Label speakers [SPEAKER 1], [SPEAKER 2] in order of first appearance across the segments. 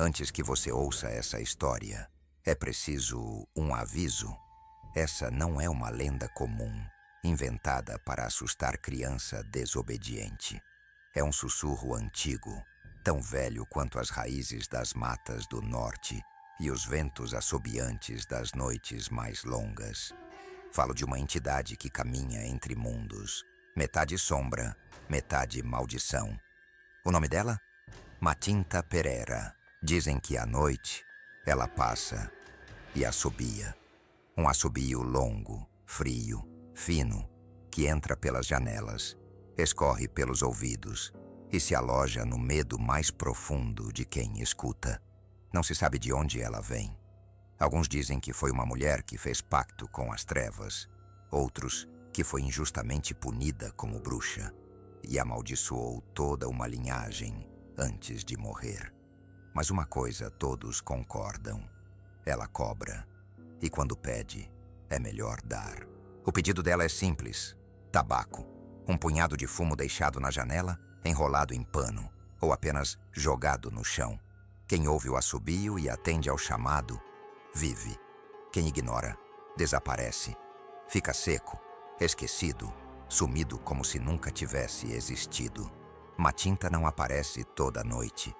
[SPEAKER 1] Antes que você ouça essa história, é preciso um aviso. Essa não é uma lenda comum, inventada para assustar criança desobediente. É um sussurro antigo, tão velho quanto as raízes das matas do norte e os ventos assobiantes das noites mais longas. Falo de uma entidade que caminha entre mundos, metade sombra, metade maldição. O nome dela? Matinta Pereira. Dizem que à noite ela passa e assobia. Um assobio longo, frio, fino, que entra pelas janelas, escorre pelos ouvidos e se aloja no medo mais profundo de quem escuta. Não se sabe de onde ela vem. Alguns dizem que foi uma mulher que fez pacto com as trevas, outros que foi injustamente punida como bruxa e amaldiçoou toda uma linhagem antes de morrer. Mas uma coisa todos concordam: ela cobra, e quando pede, é melhor dar. O pedido dela é simples: tabaco, um punhado de fumo deixado na janela, enrolado em pano, ou apenas jogado no chão. Quem ouve o assobio e atende ao chamado, vive. Quem ignora, desaparece. Fica seco, esquecido, sumido como se nunca tivesse existido. Matinta não aparece toda noite,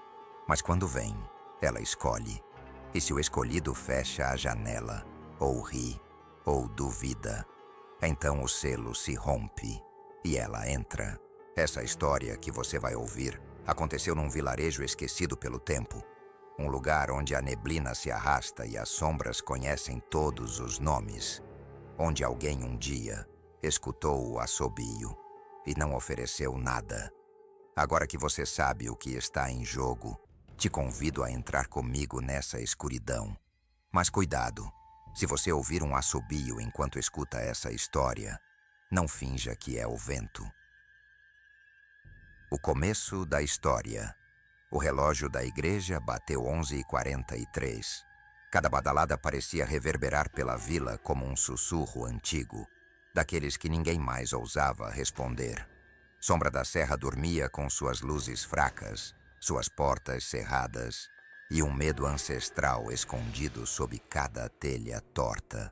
[SPEAKER 1] mas quando vem, ela escolhe. E se o escolhido fecha a janela, ou ri, ou duvida, então o selo se rompe e ela entra. Essa história que você vai ouvir aconteceu num vilarejo esquecido pelo tempo. Um lugar onde a neblina se arrasta e as sombras conhecem todos os nomes. Onde alguém um dia escutou o assobio e não ofereceu nada. Agora que você sabe o que está em jogo, te convido a entrar comigo nessa escuridão. Mas cuidado, se você ouvir um assobio enquanto escuta essa história, não finja que é o vento. O começo da história. O relógio da igreja bateu 11h43. Cada badalada parecia reverberar pela vila como um sussurro antigo, daqueles que ninguém mais ousava responder. Sombra da Serra dormia com suas luzes fracas, suas portas cerradas e um medo ancestral escondido sob cada telha torta.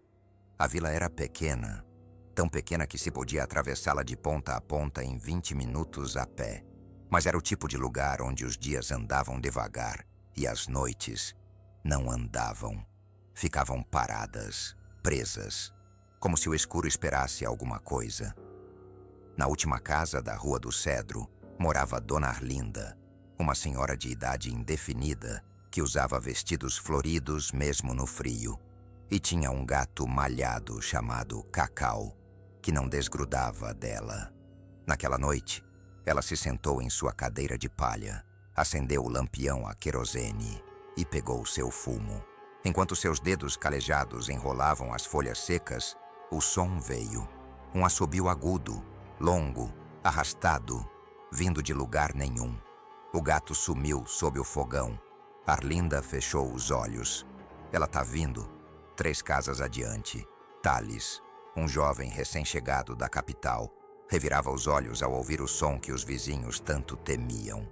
[SPEAKER 1] A vila era pequena, tão pequena que se podia atravessá-la de ponta a ponta em 20 minutos a pé. Mas era o tipo de lugar onde os dias andavam devagar e as noites não andavam. Ficavam paradas, presas, como se o escuro esperasse alguma coisa. Na última casa da Rua do Cedro morava Dona Arlinda, uma senhora de idade indefinida que usava vestidos floridos mesmo no frio, e tinha um gato malhado chamado Cacau, que não desgrudava dela. Naquela noite, ela se sentou em sua cadeira de palha, acendeu o lampião a querosene e pegou seu fumo. Enquanto seus dedos calejados enrolavam as folhas secas, o som veio. Um assobio agudo, longo, arrastado, vindo de lugar nenhum. O gato sumiu sob o fogão. Arlinda fechou os olhos. Ela tá vindo. 3 casas adiante. Thales, um jovem recém-chegado da capital, revirava os olhos ao ouvir o som que os vizinhos tanto temiam.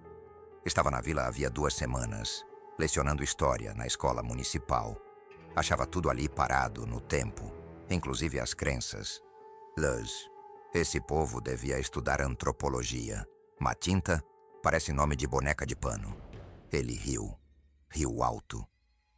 [SPEAKER 1] Estava na vila havia 2 semanas, lecionando história na escola municipal. Achava tudo ali parado no tempo, inclusive as crenças. Luz. Esse povo devia estudar antropologia. Matinta parece nome de boneca de pano. Ele riu. Riu alto.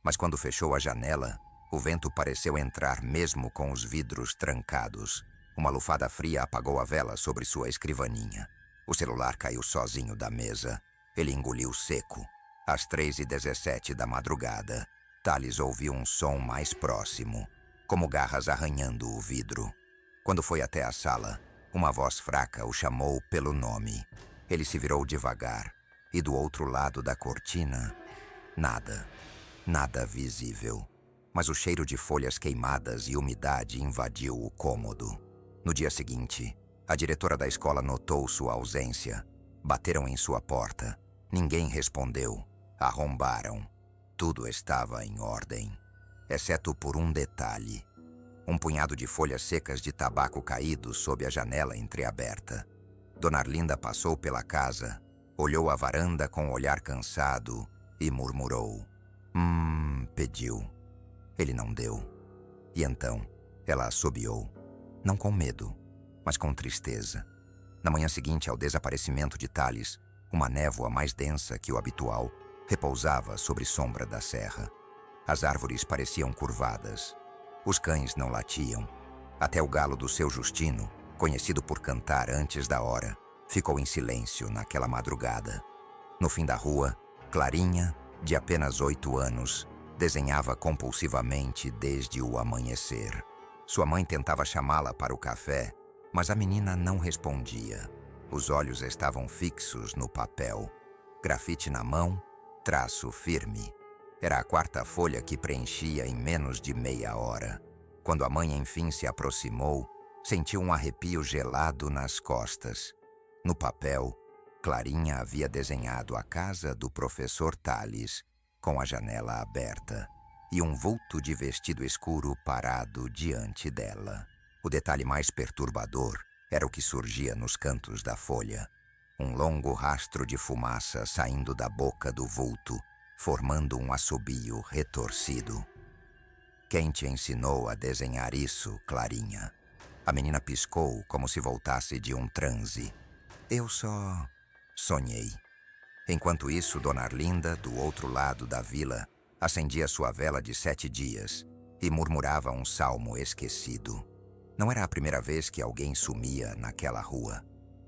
[SPEAKER 1] Mas quando fechou a janela, o vento pareceu entrar mesmo com os vidros trancados. Uma lufada fria apagou a vela sobre sua escrivaninha. O celular caiu sozinho da mesa. Ele engoliu seco. Às 3h17 da madrugada, Thales ouviu um som mais próximo, como garras arranhando o vidro. Quando foi até a sala, uma voz fraca o chamou pelo nome. Ele se virou devagar, e do outro lado da cortina, nada. Nada visível. Mas o cheiro de folhas queimadas e umidade invadiu o cômodo. No dia seguinte, a diretora da escola notou sua ausência. Bateram em sua porta. Ninguém respondeu. Arrombaram. Tudo estava em ordem, exceto por um detalhe. Um punhado de folhas secas de tabaco caído sob a janela entreaberta. Dona Arlinda passou pela casa, olhou a varanda com um olhar cansado e murmurou. Pediu. Ele não deu. E então, ela assobiou, não com medo, mas com tristeza. Na manhã seguinte ao desaparecimento de Tales, uma névoa mais densa que o habitual repousava sobre sombra da serra. As árvores pareciam curvadas. Os cães não latiam. Até o galo do seu Justino, conhecido por cantar antes da hora, ficou em silêncio naquela madrugada. No fim da rua, Clarinha, de apenas 8 anos, desenhava compulsivamente desde o amanhecer. Sua mãe tentava chamá-la para o café, mas a menina não respondia. Os olhos estavam fixos no papel. Grafite na mão, traço firme. Era a 4ª folha que preenchia em menos de meia hora. Quando a mãe enfim se aproximou, sentiu um arrepio gelado nas costas. No papel, Clarinha havia desenhado a casa do professor Tales, com a janela aberta, e um vulto de vestido escuro parado diante dela. O detalhe mais perturbador era o que surgia nos cantos da folha. Um longo rastro de fumaça saindo da boca do vulto, formando um assobio retorcido. Quem te ensinou a desenhar isso, Clarinha? A menina piscou como se voltasse de um transe. Eu só sonhei. Enquanto isso, Dona Arlinda, do outro lado da vila, acendia sua vela de 7 dias e murmurava um salmo esquecido. Não era a primeira vez que alguém sumia naquela rua,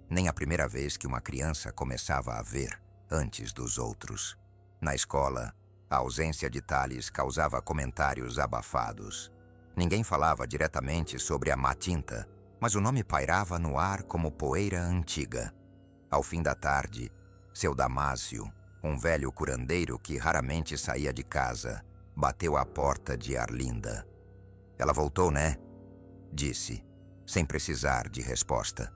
[SPEAKER 1] nem a primeira vez que uma criança começava a ver antes dos outros. Na escola, a ausência de Tales causava comentários abafados. Ninguém falava diretamente sobre a Matinta, mas o nome pairava no ar como poeira antiga. Ao fim da tarde, seu Damásio, um velho curandeiro que raramente saía de casa, bateu à porta de Arlinda. Ela voltou, né? Disse, sem precisar de resposta.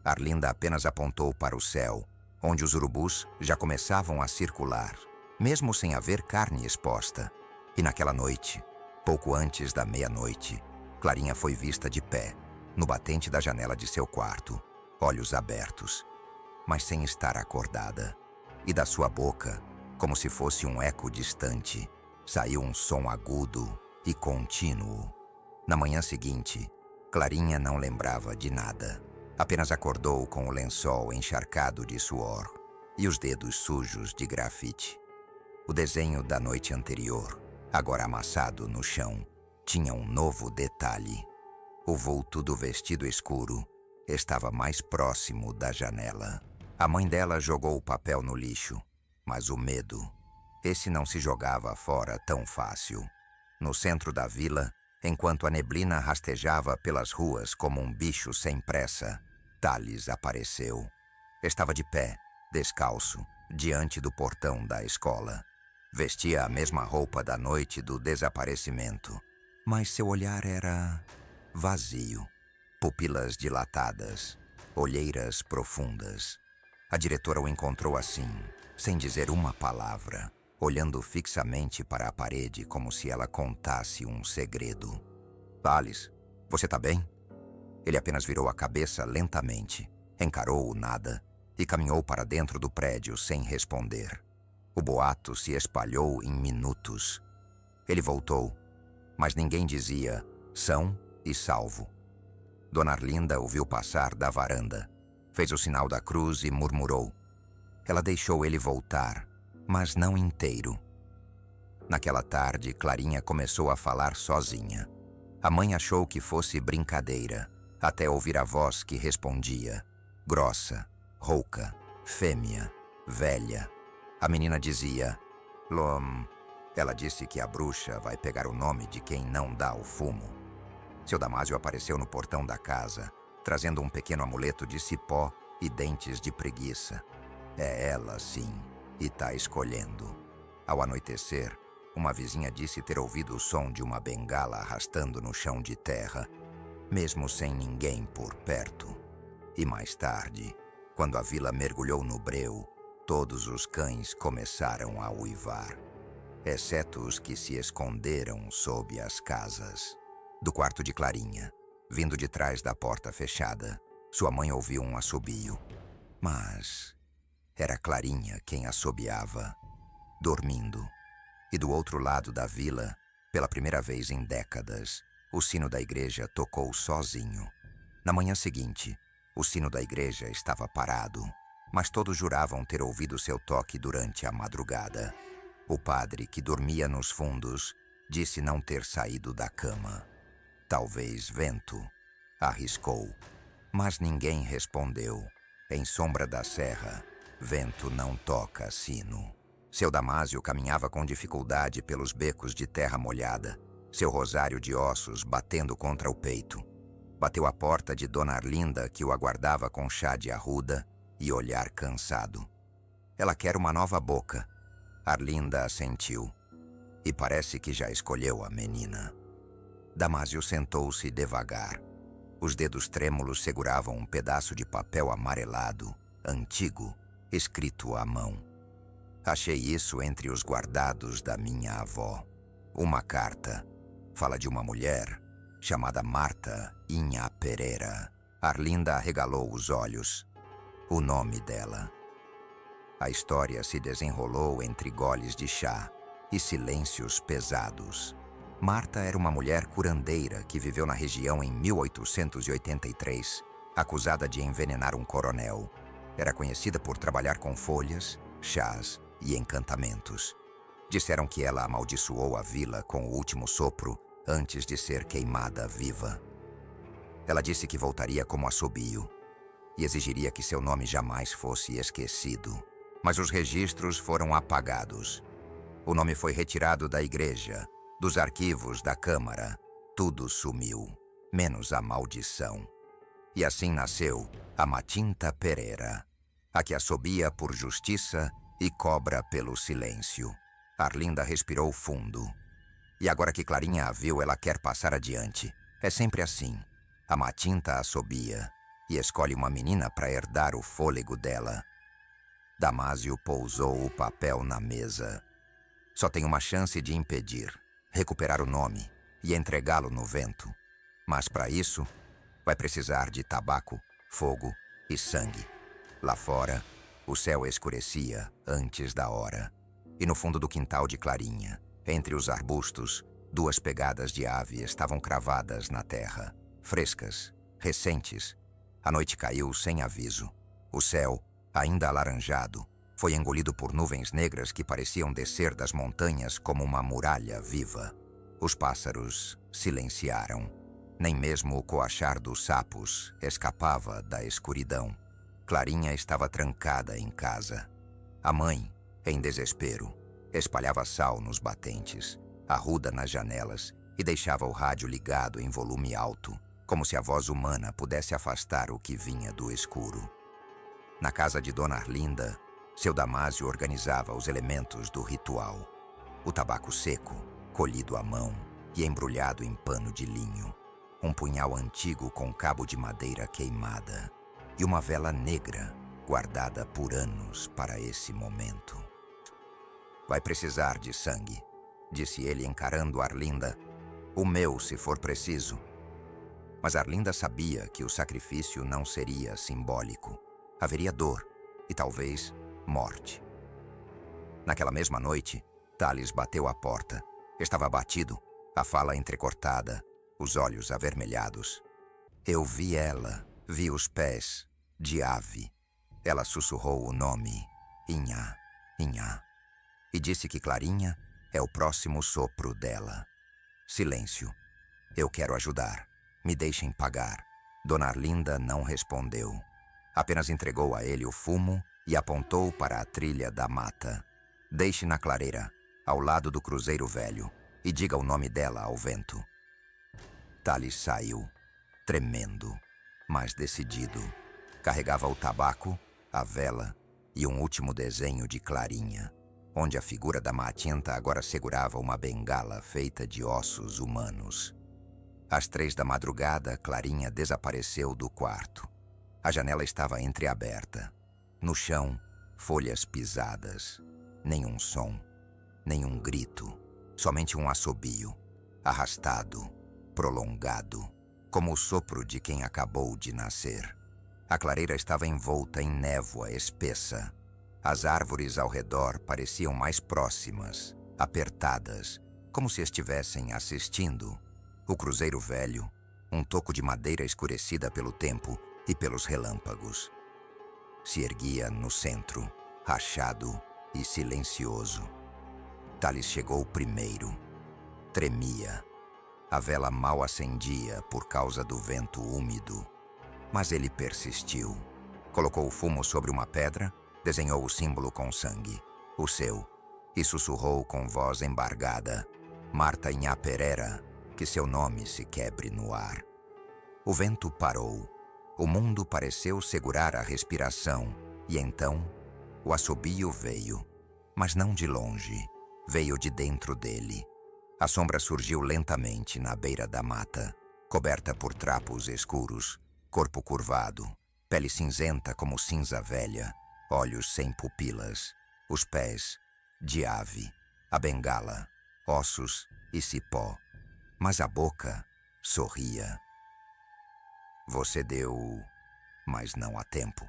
[SPEAKER 1] Arlinda apenas apontou para o céu, onde os urubus já começavam a circular, mesmo sem haver carne exposta. E naquela noite, pouco antes da meia-noite, Clarinha foi vista de pé, no batente da janela de seu quarto, olhos abertos, mas sem estar acordada. E da sua boca, como se fosse um eco distante, saiu um som agudo e contínuo. Na manhã seguinte, Clarinha não lembrava de nada. Apenas acordou com o lençol encharcado de suor e os dedos sujos de grafite. O desenho da noite anterior, agora amassado no chão, tinha um novo detalhe. O vulto do vestido escuro estava mais próximo da janela. A mãe dela jogou o papel no lixo, mas o medo, esse não se jogava fora tão fácil. No centro da vila, enquanto a neblina rastejava pelas ruas como um bicho sem pressa, Tales apareceu. Estava de pé, descalço, diante do portão da escola. Vestia a mesma roupa da noite do desaparecimento, mas seu olhar era vazio, pupilas dilatadas, olheiras profundas. A diretora o encontrou assim, sem dizer uma palavra, olhando fixamente para a parede como se ela contasse um segredo. Tales, você tá bem? Ele apenas virou a cabeça lentamente, encarou o nada e caminhou para dentro do prédio sem responder. O boato se espalhou em minutos. Ele voltou, mas ninguém dizia são e salvo. Dona Arlinda o viu passar da varanda, fez o sinal da cruz e murmurou. Ela deixou ele voltar, mas não inteiro. Naquela tarde, Clarinha começou a falar sozinha. A mãe achou que fosse brincadeira, até ouvir a voz que respondia, grossa, rouca, fêmea, velha. A menina dizia, Lom. Ela disse que a bruxa vai pegar o nome de quem não dá o fumo. Seu Damásio apareceu no portão da casa, trazendo um pequeno amuleto de cipó e dentes de preguiça. É ela, sim, e tá escolhendo. Ao anoitecer, uma vizinha disse ter ouvido o som de uma bengala arrastando no chão de terra, mesmo sem ninguém por perto. E mais tarde, quando a vila mergulhou no breu, todos os cães começaram a uivar, exceto os que se esconderam sob as casas. Do quarto de Clarinha, vindo de trás da porta fechada, sua mãe ouviu um assobio. Mas era Clarinha quem assobiava. dormindo. E do outro lado da vila, pela primeira vez em décadas, o sino da igreja tocou sozinho. Na manhã seguinte, o sino da igreja estava parado, mas todos juravam ter ouvido seu toque durante a madrugada. O padre, que dormia nos fundos, disse não ter saído da cama. Talvez vento, arriscou. Mas ninguém respondeu. Em sombra da serra, vento não toca sino. Seu Damásio caminhava com dificuldade pelos becos de terra molhada, seu rosário de ossos batendo contra o peito. Bateu à porta de Dona Arlinda, que o aguardava com chá de arruda e olhar cansado. Ela quer uma nova boca. Arlinda assentiu. E parece que já escolheu a menina. Damásio sentou-se devagar. Os dedos trêmulos seguravam um pedaço de papel amarelado, antigo, escrito à mão. Achei isso entre os guardados da minha avó. Uma carta. Fala de uma mulher chamada Marta Inha Pereira. Arlinda arregalou os olhos. O nome dela. A história se desenrolou entre goles de chá e silêncios pesados. Marta era uma mulher curandeira que viveu na região em 1883, acusada de envenenar um coronel. Era conhecida por trabalhar com folhas, chás e encantamentos. Disseram que ela amaldiçoou a vila com o último sopro antes de ser queimada viva. Ela disse que voltaria como assobio e exigiria que seu nome jamais fosse esquecido. Mas os registros foram apagados. O nome foi retirado da igreja, dos arquivos da Câmara. Tudo sumiu, menos a maldição. E assim nasceu a Matinta Pereira, a que assobia por justiça e cobra pelo silêncio. Arlinda respirou fundo. E agora que Clarinha a viu, ela quer passar adiante. É sempre assim. A Matinta assobia e escolhe uma menina para herdar o fôlego dela. Damásio pousou o papel na mesa. Só tem uma chance de impedir, recuperar o nome e entregá-lo no vento. Mas para isso, vai precisar de tabaco, fogo e sangue. Lá fora, o céu escurecia antes da hora. E no fundo do quintal de Clarinha, entre os arbustos, 2 pegadas de ave estavam cravadas na terra, frescas, recentes. A noite caiu sem aviso. O céu, ainda alaranjado, foi engolido por nuvens negras que pareciam descer das montanhas como uma muralha viva. Os pássaros silenciaram. Nem mesmo o coachar dos sapos escapava da escuridão. Clarinha estava trancada em casa. A mãe, em desespero, espalhava sal nos batentes, arruda nas janelas e deixava o rádio ligado em volume alto, como se a voz humana pudesse afastar o que vinha do escuro. Na casa de Dona Arlinda, seu Damásio organizava os elementos do ritual. O tabaco seco, colhido à mão e embrulhado em pano de linho. Um punhal antigo com cabo de madeira queimada. E uma vela negra, guardada por anos para esse momento. Vai precisar de sangue, disse ele encarando Arlinda. O meu, se for preciso. Mas Arlinda sabia que o sacrifício não seria simbólico. Haveria dor e talvez morte. Naquela mesma noite, Thales bateu à porta. Estava abatido, a fala entrecortada, os olhos avermelhados. Eu vi ela, vi os pés, de ave. Ela sussurrou o nome, Inha, Inha, e disse que Clarinha é o próximo sopro dela. Silêncio. Eu quero ajudar. Me deixem pagar. Dona Arlinda não respondeu. Apenas entregou a ele o fumo e apontou para a trilha da mata. Deixe na clareira, ao lado do cruzeiro velho, e diga o nome dela ao vento. Thales saiu, tremendo, mas decidido. Carregava o tabaco, a vela e um último desenho de Clarinha, onde a figura da Matinta agora segurava uma bengala feita de ossos humanos. Às 3 da madrugada, Clarinha desapareceu do quarto. A janela estava entreaberta. No chão, folhas pisadas. Nenhum som, nenhum grito. Somente um assobio, arrastado, prolongado, como o sopro de quem acabou de nascer. A clareira estava envolta em névoa espessa. As árvores ao redor pareciam mais próximas, apertadas, como se estivessem assistindo. O cruzeiro velho, um toco de madeira escurecida pelo tempo e pelos relâmpagos, se erguia no centro, rachado e silencioso. Thales chegou primeiro. Tremia. A vela mal acendia por causa do vento úmido. Mas ele persistiu. Colocou o fumo sobre uma pedra, desenhou o símbolo com sangue, o seu, e sussurrou com voz embargada: Marta Inhá Perera, que seu nome se quebre no ar. O vento parou. O mundo pareceu segurar a respiração, e então o assobio veio, mas não de longe, veio de dentro dele. A sombra surgiu lentamente na beira da mata, coberta por trapos escuros, corpo curvado, pele cinzenta como cinza velha, olhos sem pupilas, os pés de ave, a bengala, ossos e cipó, mas a boca sorria. Você deu, mas não há tempo.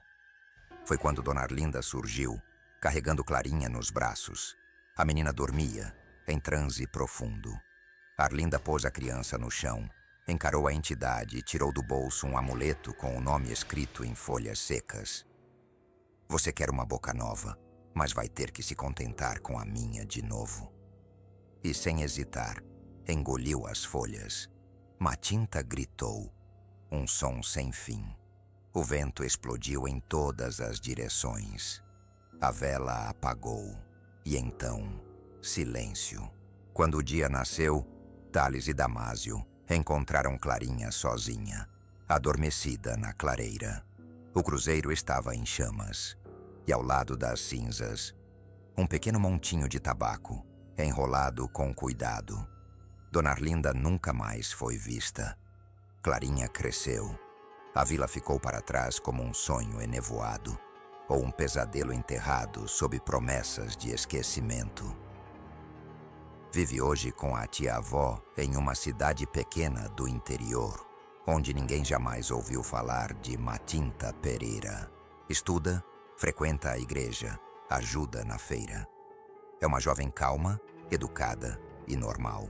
[SPEAKER 1] Foi quando Dona Arlinda surgiu, carregando Clarinha nos braços. A menina dormia, em transe profundo. Arlinda pôs a criança no chão, encarou a entidade e tirou do bolso um amuleto com o nome escrito em folhas secas. Você quer uma boca nova, mas vai ter que se contentar com a minha de novo. E sem hesitar, engoliu as folhas. Matinta gritou, um som sem fim. O vento explodiu em todas as direções. A vela apagou, e então, silêncio. Quando o dia nasceu, Thales e Damásio encontraram Clarinha sozinha, adormecida na clareira. O cruzeiro estava em chamas, e ao lado das cinzas, um pequeno montinho de tabaco, enrolado com cuidado. Dona Arlinda nunca mais foi vista. Clarinha cresceu. A vila ficou para trás como um sonho enevoado, ou um pesadelo enterrado sob promessas de esquecimento. Vive hoje com a tia-avó em uma cidade pequena do interior, onde ninguém jamais ouviu falar de Matinta Pereira. Estuda, frequenta a igreja, ajuda na feira. É uma jovem calma, educada e normal.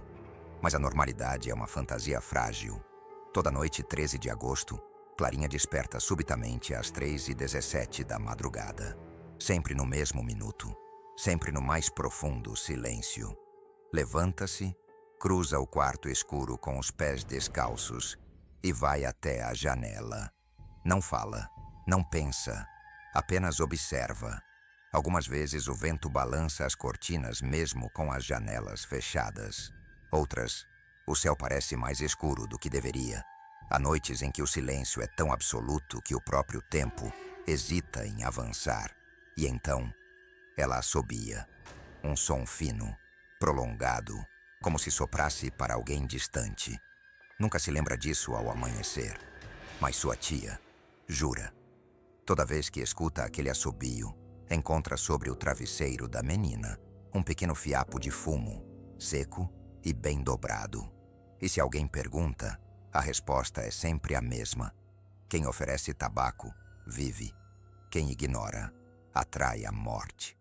[SPEAKER 1] Mas a normalidade é uma fantasia frágil. Toda noite, 13 de agosto, Clarinha desperta subitamente às 3h17 da madrugada. Sempre no mesmo minuto, sempre no mais profundo silêncio. Levanta-se, cruza o quarto escuro com os pés descalços e vai até a janela. Não fala, não pensa, apenas observa. Algumas vezes o vento balança as cortinas mesmo com as janelas fechadas. Outras, o céu parece mais escuro do que deveria. Há noites em que o silêncio é tão absoluto que o próprio tempo hesita em avançar. E então, ela assobia. Um som fino, prolongado, como se soprasse para alguém distante. Nunca se lembra disso ao amanhecer. Mas sua tia jura. Toda vez que escuta aquele assobio, encontra sobre o travesseiro da menina um pequeno fiapo de fumo, seco e bem dobrado. E se alguém pergunta, a resposta é sempre a mesma. Quem oferece tabaco, vive. Quem ignora, atrai a morte.